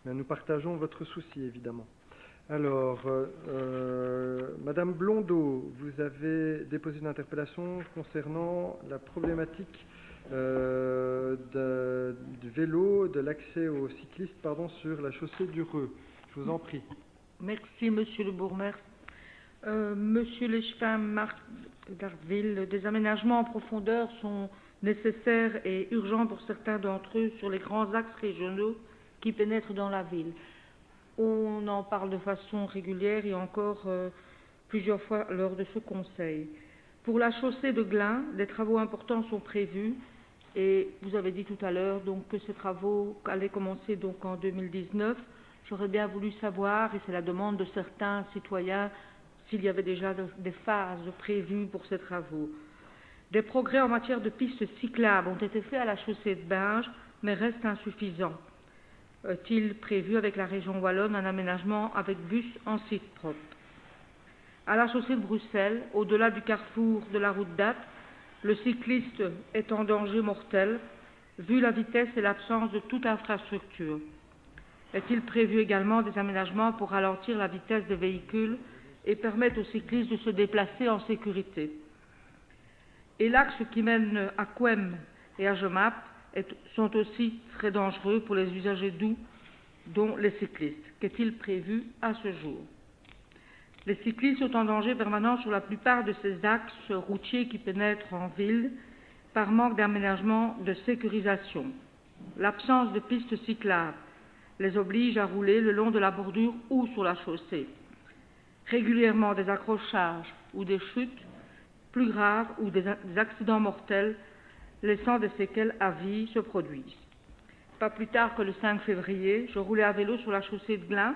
Mais nous partageons votre souci, évidemment. Alors, Madame Blondeau, vous avez déposé une interpellation concernant la problématique du vélo, de l'accès aux cyclistes, sur la chaussée du Reux. Je vous en prie. Merci, Monsieur le bourgmestre. Monsieur Lechevin, Marc Darville, des aménagements en profondeur sont nécessaires et urgents pour certains d'entre eux sur les grands axes régionaux qui pénètrent dans la ville. On en parle de façon régulière et encore plusieurs fois lors de ce conseil. Pour la chaussée de Glun, des travaux importants sont prévus et vous avez dit tout à l'heure donc que ces travaux allaient commencer donc en 2019. J'aurais bien voulu savoir, et c'est la demande de certains citoyens, s'il y avait déjà des phases prévues pour ces travaux. Des progrès en matière de pistes cyclables ont été faits à la chaussée de Binge, mais restent insuffisants. Est-il prévu avec la région wallonne un aménagement avec bus en site propre? À la chaussée de Bruxelles, au-delà du carrefour de la route d'Ath, le cycliste est en danger mortel, vu la vitesse et l'absence de toute infrastructure. Est-il prévu également des aménagements pour ralentir la vitesse des véhicules et permettre aux cyclistes de se déplacer en sécurité? Et l'axe qui mène à Couem et à Jemap sont aussi très dangereux pour les usagers doux, dont les cyclistes. Qu'est-il prévu à ce jour? Les cyclistes sont en danger permanent sur la plupart de ces axes routiers qui pénètrent en ville par manque d'aménagement de sécurisation. L'absence de pistes cyclables les oblige à rouler le long de la bordure ou sur la chaussée. Régulièrement, des accrochages ou des chutes plus graves ou des accidents mortels laissant des séquelles à vie se produisent. Pas plus tard que le 5 février, je roulais à vélo sur la chaussée de Glun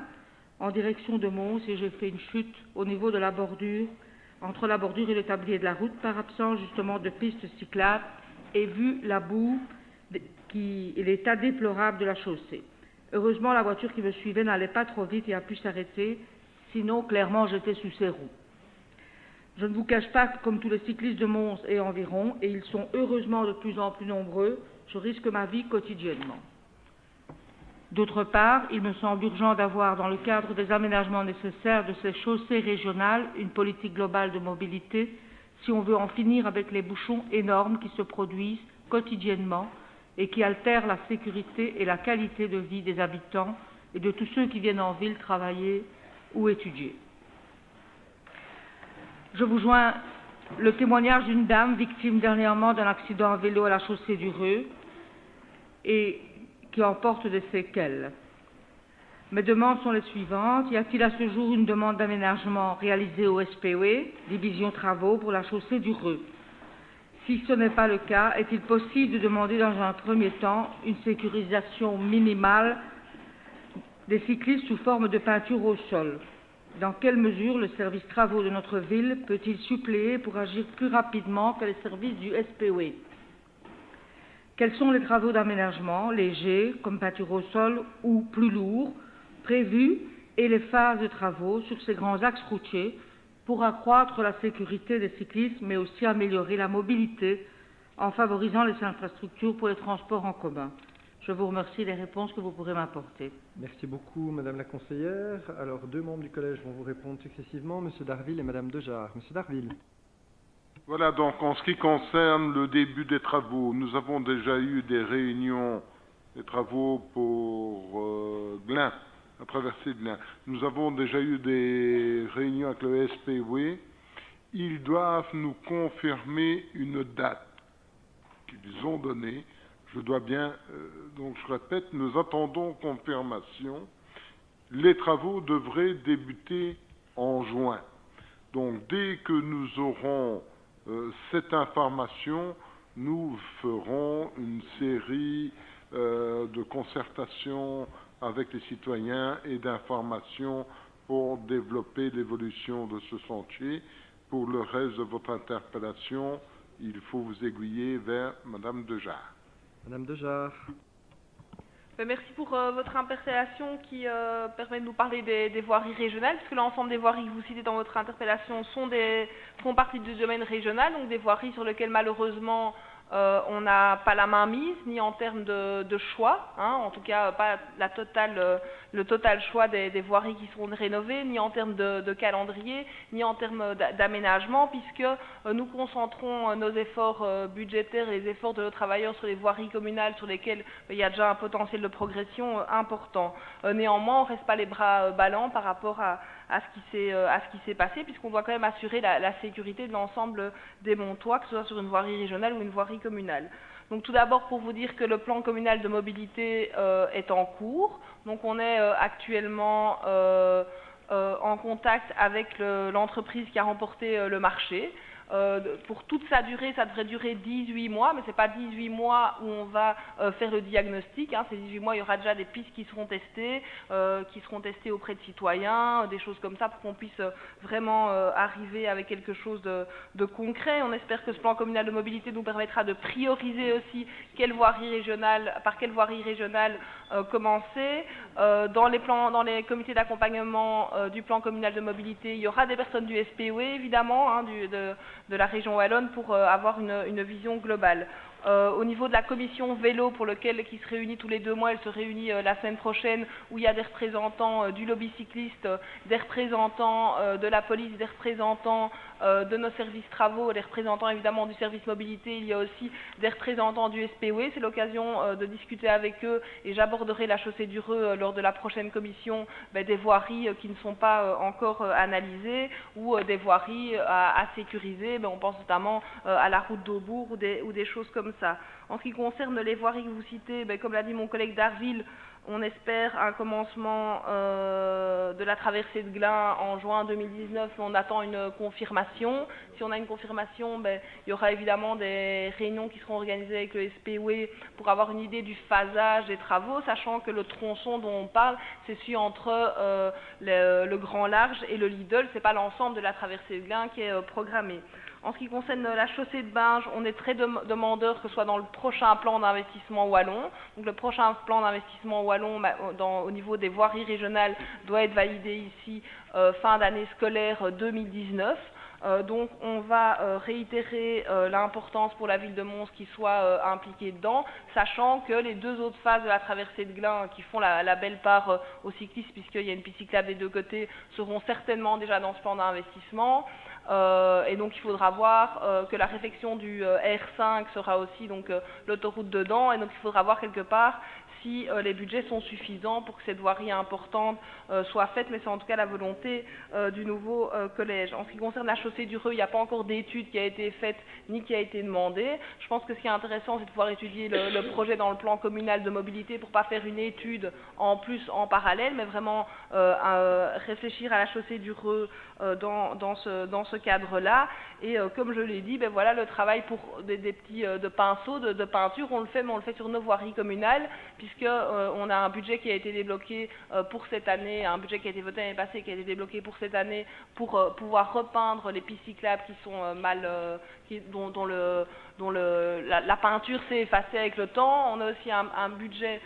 en direction de Mons et j'ai fait une chute au niveau de la bordure, entre la bordure et le tablier de la route, par absence justement de pistes cyclables et vu la boue et l'état déplorable de la chaussée. Heureusement, la voiture qui me suivait n'allait pas trop vite et a pu s'arrêter, sinon clairement j'étais sous ses roues. Je ne vous cache pas que, comme tous les cyclistes de Mons et environ, et ils sont heureusement de plus en plus nombreux, je risque ma vie quotidiennement. D'autre part, il me semble urgent d'avoir, dans le cadre des aménagements nécessaires de ces chaussées régionales, une politique globale de mobilité, si on veut en finir avec les bouchons énormes qui se produisent quotidiennement et qui altèrent la sécurité et la qualité de vie des habitants et de tous ceux qui viennent en ville travailler ou étudier. Je vous joins le témoignage d'une dame victime dernièrement d'un accident à vélo à la chaussée du Reux et qui en porte des séquelles. Mes demandes sont les suivantes. Y a-t-il à ce jour une demande d'aménagement réalisée au SPW, division travaux, pour la chaussée du Reux? Si ce n'est pas le cas, est-il possible de demander dans un premier temps une sécurisation minimale des cyclistes sous forme de peinture au sol? Dans quelle mesure le service travaux de notre ville peut-il suppléer pour agir plus rapidement que les services du SPW? Quels sont les travaux d'aménagement, légers, comme peinture au sol, ou plus lourds, prévus, et les phases de travaux sur ces grands axes routiers pour accroître la sécurité des cyclistes, mais aussi améliorer la mobilité en favorisant les infrastructures pour les transports en commun? Je vous remercie des réponses que vous pourrez m'apporter. Merci beaucoup, Madame la conseillère. Alors, deux membres du collège vont vous répondre successivement, Monsieur Darville et Madame Dejarre. Monsieur Darville. Voilà, donc en ce qui concerne le début des travaux, nous avons déjà eu des réunions, des travaux pour Glun, la traversée de Glun. Nous avons déjà eu des réunions avec le SPW. Ils doivent nous confirmer une date qu'ils ont donnée. Je dois bien, donc je répète, nous attendons confirmation. Les travaux devraient débuter en juin. Donc dès que nous aurons cette information, nous ferons une série de concertations avec les citoyens et d'informations pour développer l'évolution de ce chantier. Pour le reste de votre interpellation, il faut vous aiguiller vers Madame Dejarre. Madame Dejarre. Merci pour votre interpellation qui permet de nous parler des voiries régionales, puisque l'ensemble des voiries que vous citez dans votre interpellation font partie du domaine régional, donc des voiries sur lesquelles malheureusement On n'a pas la main mise, ni en termes de choix, hein, en tout cas pas le total choix des voiries qui seront rénovées, ni en termes de calendrier, ni en termes d'aménagement, puisque nous concentrons nos efforts budgétaires et les efforts de nos travailleurs sur les voiries communales sur lesquelles il y a déjà un potentiel de progression important. Néanmoins, on ne reste pas les bras ballants par rapport à ce qui s'est passé, puisqu'on doit quand même assurer la sécurité de l'ensemble des Montois, que ce soit sur une voirie régionale ou une voirie communale. Donc tout d'abord pour vous dire que le plan communal de mobilité est en cours. Donc on est actuellement en contact avec l'entreprise qui a remporté le marché. Pour toute sa durée, ça devrait durer 18 mois, mais ce n'est pas 18 mois où on va faire le diagnostic. Hein. Ces 18 mois, il y aura déjà des pistes qui seront testées auprès de citoyens, des choses comme ça, pour qu'on puisse vraiment arriver avec quelque chose de concret. On espère que ce plan communal de mobilité nous permettra de prioriser aussi par quelle voirie régionale commencer. Dans les comités d'accompagnement du plan communal de mobilité, il y aura des personnes du SPOE, évidemment, hein, de la région wallonne pour avoir une vision globale. Au niveau de la commission vélo qui se réunit tous les 2 mois, elle se réunit la semaine prochaine, où il y a des représentants du lobby cycliste, des représentants de la police, des représentants de nos services travaux, des représentants évidemment du service mobilité, il y a aussi des représentants du SPOE. C'est l'occasion de discuter avec eux et j'aborderai la chaussée du Reux lors de la prochaine commission des voiries qui ne sont pas encore analysées ou des voiries à sécuriser. On pense notamment à la route d'Aubourg ou des choses comme ça. En ce qui concerne les voiries que vous citez, comme l'a dit mon collègue d'Arville, on espère un commencement de la traversée de Glun en juin 2019, mais on attend une confirmation. Si on a une confirmation, il y aura évidemment des réunions qui seront organisées avec le SPOE pour avoir une idée du phasage des travaux, sachant que le tronçon dont on parle, c'est celui entre le Grand Large et le Lidl, ce n'est pas l'ensemble de la traversée de Glun qui est programmée. En ce qui concerne la chaussée de Binge, on est très demandeur que ce soit dans le prochain plan d'investissement wallon. Donc le prochain plan d'investissement wallon au niveau des voiries régionales doit être validé ici fin d'année scolaire 2019. Donc on va réitérer l'importance pour la ville de Mons qu'il soit impliquée dedans, sachant que les 2 autres phases de la traversée de Glun qui font la belle part aux cyclistes, puisqu'il y a une piste cyclable des 2 côtés, seront certainement déjà dans ce plan d'investissement. Et donc il faudra voir que la réfection du R5 sera aussi l'autoroute dedans, et donc il faudra voir quelque part si les budgets sont suffisants pour que cette voirie importante soit faite, mais c'est en tout cas la volonté du nouveau collège. En ce qui concerne la chaussée du Reux, il n'y a pas encore d'étude qui a été faite ni qui a été demandée. Je pense que ce qui est intéressant, c'est de pouvoir étudier le projet dans le plan communal de mobilité pour ne pas faire une étude en plus en parallèle, mais vraiment réfléchir à la chaussée du Reux dans ce cadre-là. Et comme je l'ai dit, voilà, le travail pour des petits de pinceaux, de peinture, on le fait, mais on le fait sur nos voiries communales, puisqu'on a un budget qui a été débloqué pour cette année, un budget qui a été voté l'année passée, qui a été débloqué pour cette année, pour pouvoir repeindre les pistes cyclables qui sont dont la peinture s'est effacée avec le temps. On a aussi un budget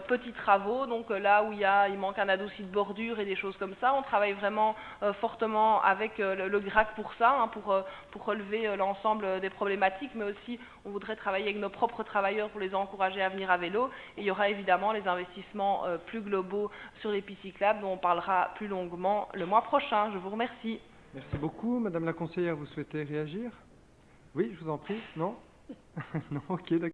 petits travaux, donc là où il manque un adouci de bordure et des choses comme ça. On travaille vraiment fortement avec le GRAC pour ça, hein, pour relever l'ensemble des problématiques, mais aussi on voudrait travailler avec nos propres travailleurs pour les encourager à venir à vélo. Et il y aura évidemment les investissements plus globaux sur les pistes cyclables dont on parlera plus longuement le mois prochain. Je vous remercie. Merci beaucoup. Madame la conseillère, vous souhaitez réagir? Oui, je vous en prie. Non? Non, ok, d'accord.